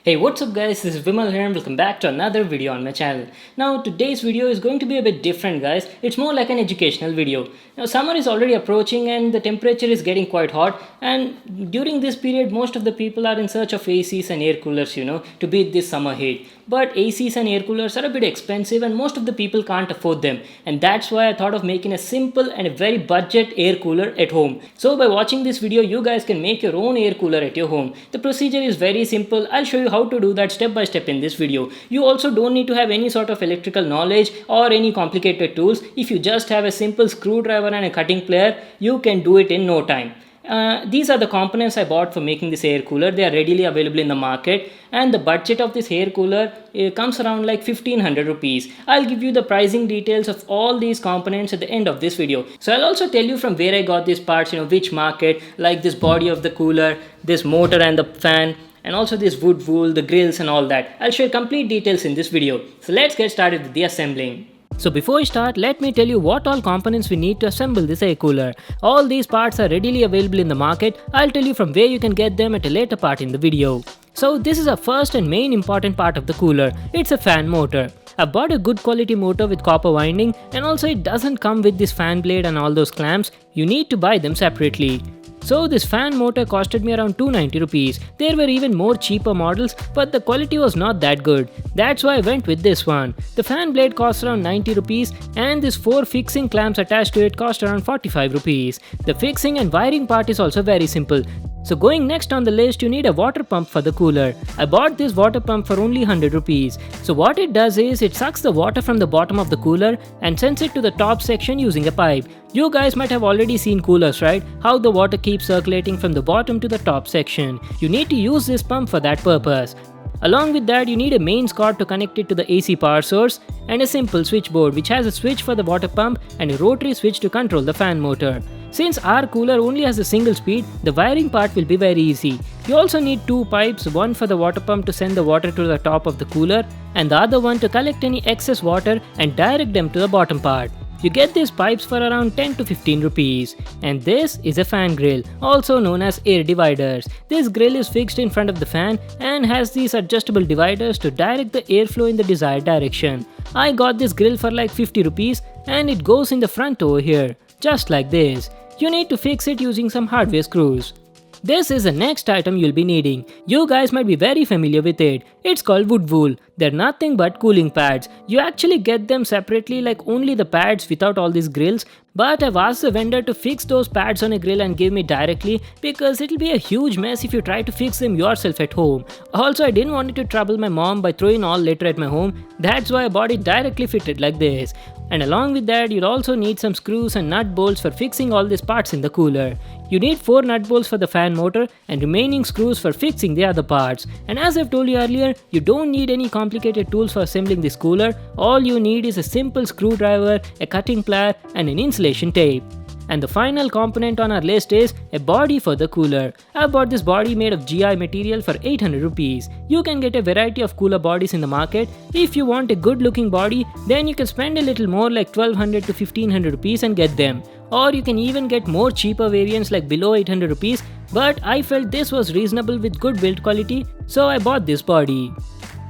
Hey, what's up guys, this is Vimal here and welcome back to another video on my channel. Now today's video is going to be a bit different guys. It's more like an educational video. Now summer is already approaching and the temperature is getting quite hot, and during this period most of the people are in search of ACs and air coolers, to beat this summer heat. But ACs and air coolers are a bit expensive and most of the people can't afford them, and that's why I thought of making a simple and a very budget air cooler at home. So by watching this video you guys can make your own air cooler at your home. The procedure is very simple. I'll show you how to do that step by step in this video. You also don't need to have any sort of electrical knowledge or any complicated tools. If you just have a simple screwdriver and a cutting plier, you can do it in no time. These are the components I bought for making this air cooler. They are readily available in the market, and the budget of this air cooler comes around like 1500 rupees. I'll give you the pricing details of all these components at the end of this video. So I'll also tell you from where I got these parts, which market, like this body of the cooler, this motor and the fan, and also this wood wool, the grills and all that. I'll share complete details in this video. So let's get started with the assembling. So before we start, let me tell you what all components we need to assemble this air cooler. All these parts are readily available in the market. I'll tell you from where you can get them at a later part in the video. So this is our first and main important part of the cooler. It's a fan motor. I bought a good quality motor with copper winding, and also it doesn't come with this fan blade and all those clamps. You need to buy them separately. So this fan motor costed me around 290 rupees. There were even more cheaper models, but the quality was not that good. That's why I went with this one. The fan blade cost around 90 rupees, and this 4 fixing clamps attached to it cost around 45 rupees. The fixing and wiring part is also very simple. So going next on the list, you need a water pump for the cooler. I bought this water pump for only 100 rupees. So what it does is, it sucks the water from the bottom of the cooler and sends it to the top section using a pipe. You guys might have already seen coolers, right? How the water keeps circulating from the bottom to the top section. You need to use this pump for that purpose. Along with that, you need a Mainscord to connect it to the AC power source, and a simple switchboard which has a switch for the water pump and a rotary switch to control the fan motor. Since our cooler only has a single speed, the wiring part will be very easy. You also need 2 pipes, one for the water pump to send the water to the top of the cooler, and the other one to collect any excess water and direct them to the bottom part. You get these pipes for around 10 to 15 rupees. And this is a fan grill, also known as air dividers. This grill is fixed in front of the fan and has these adjustable dividers to direct the airflow in the desired direction. I got this grill for like 50 rupees, and it goes in the front over here, just like this. You need to fix it using some hardware screws. This is the next item you'll be needing. You guys might be very familiar with it. It's called wood wool. They're nothing but cooling pads. You actually get them separately, like only the pads without all these grills. But I've asked the vendor to fix those pads on a grill and give me directly, because it'll be a huge mess if you try to fix them yourself at home. Also, I didn't want it to trouble my mom by throwing all litter at my home. That's why I bought it directly fitted like this. And along with that, you'll also need some screws and nut bolts for fixing all these parts in the cooler. You need 4 nut bolts for the fan motor and remaining screws for fixing the other parts. And as I've told you earlier, you don't need any complicated tools for assembling this cooler. All you need is a simple screwdriver, a cutting plier, and an insulation tape. And the final component on our list is a body for the cooler. I bought this body made of GI material for 800 rupees. You can get a variety of cooler bodies in the market. If you want a good looking body, then you can spend a little more, like 1200 to 1500 rupees, and get them. Or you can even get more cheaper variants like below 800 rupees, but I felt this was reasonable with good build quality, so I bought this body.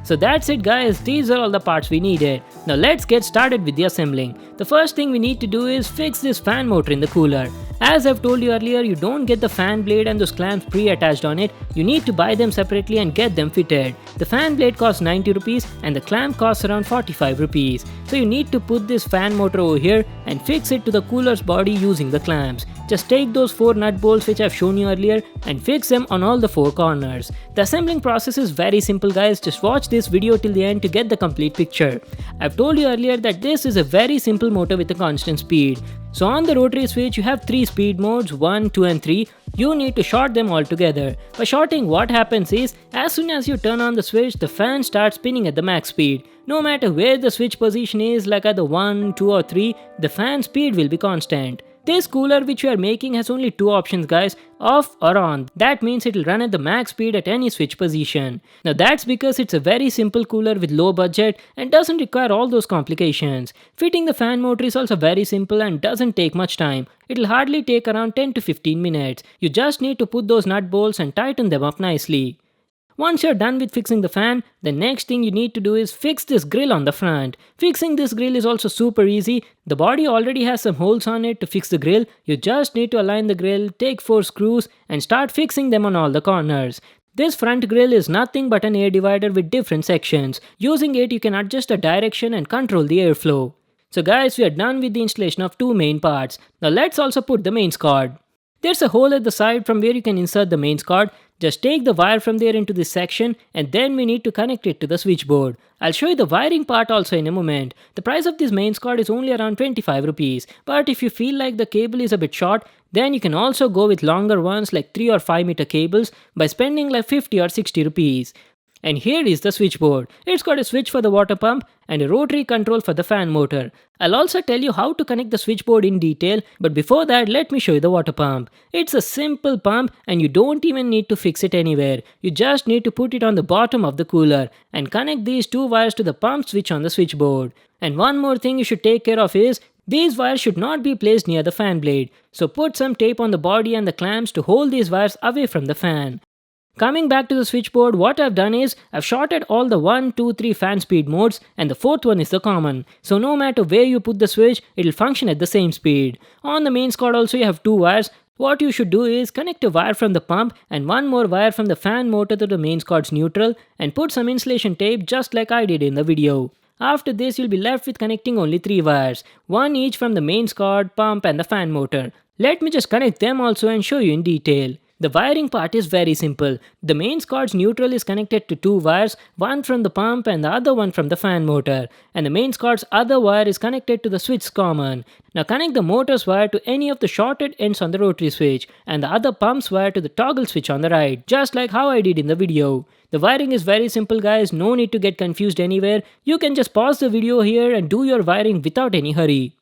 So that's it guys, these are all the parts we needed. Now let's get started with the assembling. The first thing we need to do is fix this fan motor in the cooler. As I've told you earlier, you don't get the fan blade and those clamps pre-attached on it. You need to buy them separately and get them fitted. The fan blade costs 90 rupees and the clamp costs around 45 rupees. So you need to put this fan motor over here and fix it to the cooler's body using the clamps. Just take those 4 nut bolts which I've shown you earlier and fix them on all the 4 corners. The assembling process is very simple guys, just watch this video till the end to get the complete picture. I've told you earlier that this is a very simple motor with a constant speed. So on the rotary switch you have 3 speed modes, 1, 2 and 3. You need to short them all together. By shorting, what happens is, as soon as you turn on the switch, the fan starts spinning at the max speed. No matter where the switch position is, like either 1, 2 or 3, the fan speed will be constant. This cooler which we are making has only 2 options guys, off or on. That means it will run at the max speed at any switch position. Now that's because it's a very simple cooler with low budget and doesn't require all those complications. Fitting the fan motor is also very simple and doesn't take much time. It'll hardly take around 10 to 15 minutes. You just need to put those nut bolts and tighten them up nicely. Once you're done with fixing the fan, the next thing you need to do is fix this grill on the front. Fixing this grill is also super easy. The body already has some holes on it to fix the grill. You just need to align the grill, take 4 screws and start fixing them on all the corners. This front grill is nothing but an air divider with different sections. Using it, you can adjust the direction and control the airflow. So guys, we are done with the installation of 2 main parts. Now let's also put the Mainscord. There's a hole at the side from where you can insert the Mainscord. Just take the wire from there into this section and then we need to connect it to the switchboard. I'll show you the wiring part also in a moment. The price of this Mainscord is only around 25 rupees. But if you feel like the cable is a bit short, then you can also go with longer ones like 3 or 5 meter cables by spending like 50 or 60 rupees. And here is the switchboard. It's got a switch for the water pump and a rotary control for the fan motor. I'll also tell you how to connect the switchboard in detail, but before that let me show you the water pump. It's a simple pump and you don't even need to fix it anywhere. You just need to put it on the bottom of the cooler and connect these 2 wires to the pump switch on the switchboard. And one more thing you should take care of is these wires should not be placed near the fan blade. So put some tape on the body and the clamps to hold these wires away from the fan. Coming back to the switchboard, what I've done is I've shorted all the 1, 2, 3 fan speed modes and the 4th one is the common. So no matter where you put the switch, it'll function at the same speed. On the Mainscord also you have 2 wires. What you should do is connect a wire from the pump and one more wire from the fan motor to the Mainscord's neutral and put some insulation tape just like I did in the video. After this you'll be left with connecting only 3 wires, one each from the Mainscord, pump and the fan motor. Let me just connect them also and show you in detail. The wiring part is very simple. The Mainscord's neutral is connected to 2 wires, one from the pump and the other one from the fan motor. And the Mainscord's other wire is connected to the switch common. Now connect the motor's wire to any of the shorted ends on the rotary switch and the other pump's wire to the toggle switch on the right, just like how I did in the video. The wiring is very simple guys, no need to get confused anywhere. You can just pause the video here and do your wiring without any hurry.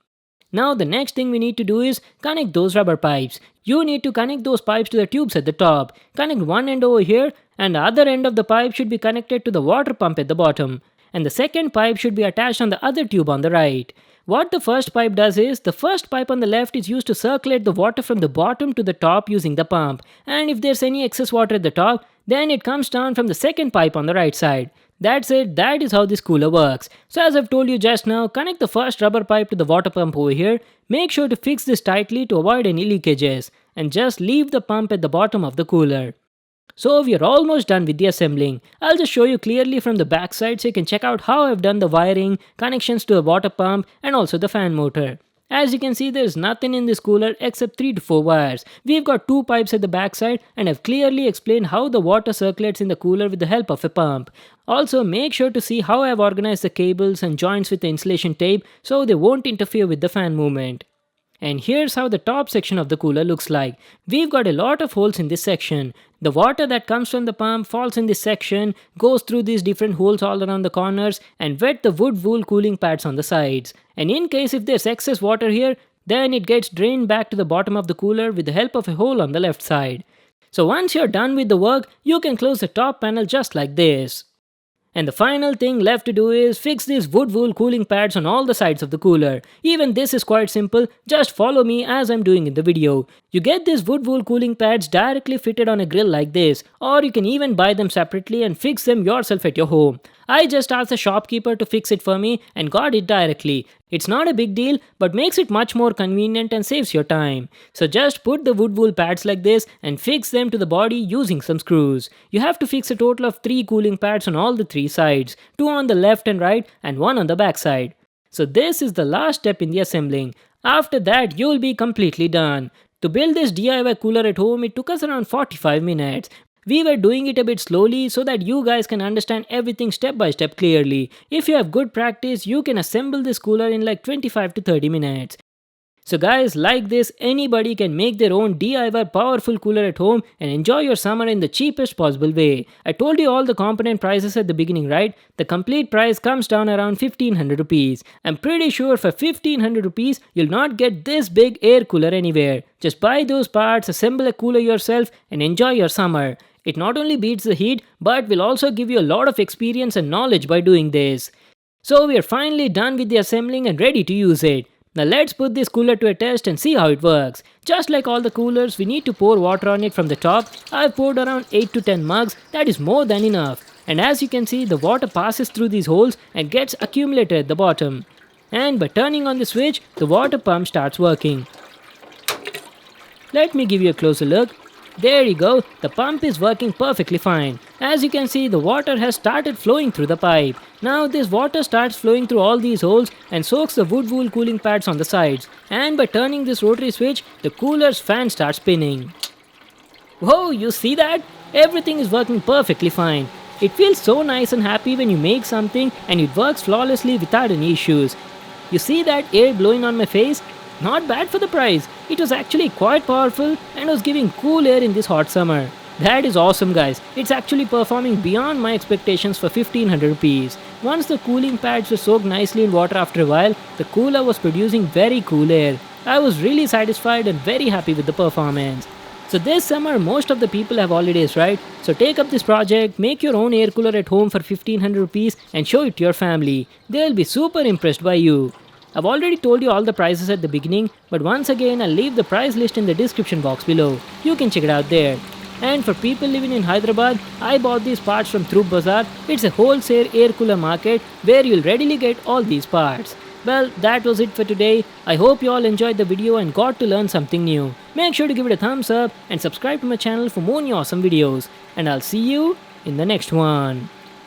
Now the next thing we need to do is connect those rubber pipes. You need to connect those pipes to the tubes at the top. Connect one end over here and the other end of the pipe should be connected to the water pump at the bottom. And the second pipe should be attached on the other tube on the right. What the first pipe does is, the first pipe on the left is used to circulate the water from the bottom to the top using the pump. And if there's any excess water at the top, then it comes down from the second pipe on the right side. That's it, that is how this cooler works. So as I've told you just now, connect the first rubber pipe to the water pump over here. Make sure to fix this tightly to avoid any leakages. And just leave the pump at the bottom of the cooler. So we are almost done with the assembling. I'll just show you clearly from the back side so you can check out how I've done the wiring, connections to the water pump and also the fan motor. As you can see, there's nothing in this cooler except 3 to 4 wires. We've got 2 pipes at the back side and I've clearly explained how the water circulates in the cooler with the help of a pump. Also make sure to see how I've organized the cables and joints with the insulation tape so they won't interfere with the fan movement. And here's how the top section of the cooler looks like. We've got a lot of holes in this section. The water that comes from the pump falls in this section, goes through these different holes all around the corners and wet the wood wool cooling pads on the sides. And in case if there's excess water here, then it gets drained back to the bottom of the cooler with the help of a hole on the left side. So once you're done with the work, you can close the top panel just like this. And the final thing left to do is fix these wood wool cooling pads on all the sides of the cooler. Even this is quite simple, just follow me as I'm doing in the video. You get these wood wool cooling pads directly fitted on a grill like this, or you can even buy them separately and fix them yourself at your home. I just asked the shopkeeper to fix it for me and got it directly. It's not a big deal, but makes it much more convenient and saves your time. So just put the wood wool pads like this and fix them to the body using some screws. You have to fix a total of 3 cooling pads on all the 3 sides, 2 on the left and right and 1 on the back side. So this is the last step in the assembling. After that, you'll be completely done. To build this DIY cooler at home, it took us around 45 minutes. We were doing it a bit slowly so that you guys can understand everything step by step clearly. If you have good practice, you can assemble this cooler in like 25 to 30 minutes. So guys, like this, anybody can make their own DIY powerful cooler at home and enjoy your summer in the cheapest possible way. I told you all the component prices at the beginning, right? The complete price comes down around 1500 rupees. I'm pretty sure for 1500 rupees, you'll not get this big air cooler anywhere. Just buy those parts, assemble a cooler yourself and enjoy your summer. It not only beats the heat, but will also give you a lot of experience and knowledge by doing this. So we are finally done with the assembling and ready to use it. Now let's put this cooler to a test and see how it works. Just like all the coolers, we need to pour water on it from the top. I've poured around 8 to 10 mugs, that is more than enough. And as you can see, the water passes through these holes and gets accumulated at the bottom. And by turning on the switch, the water pump starts working. Let me give you a closer look. There you go, the pump is working perfectly fine. As you can see, the water has started flowing through the pipe. Now this water starts flowing through all these holes and soaks the wood wool cooling pads on the sides. And by turning this rotary switch, the cooler's fan starts spinning. Whoa, you see that? Everything is working perfectly fine. It feels so nice and happy when you make something and it works flawlessly without any issues. You see that air blowing on my face? Not bad for the price. It was actually quite powerful and was giving cool air in this hot summer. That is awesome, guys. It's actually performing beyond my expectations for 1500 rupees. Once the cooling pads were soaked nicely in water after a while, the cooler was producing very cool air. I was really satisfied and very happy with the performance. So this summer most of the people have holidays, right? So take up this project, make your own air cooler at home for 1500 rupees and show it to your family. They'll be super impressed by you. I've already told you all the prices at the beginning, but once again I'll leave the price list in the description box below. You can check it out there. And for people living in Hyderabad, I bought these parts from Troop Bazaar. It's a wholesale air cooler market where you'll readily get all these parts. Well, that was it for today. I hope you all enjoyed the video and got to learn something new. Make sure to give it a thumbs up and subscribe to my channel for more new awesome videos. And I'll see you in the next one.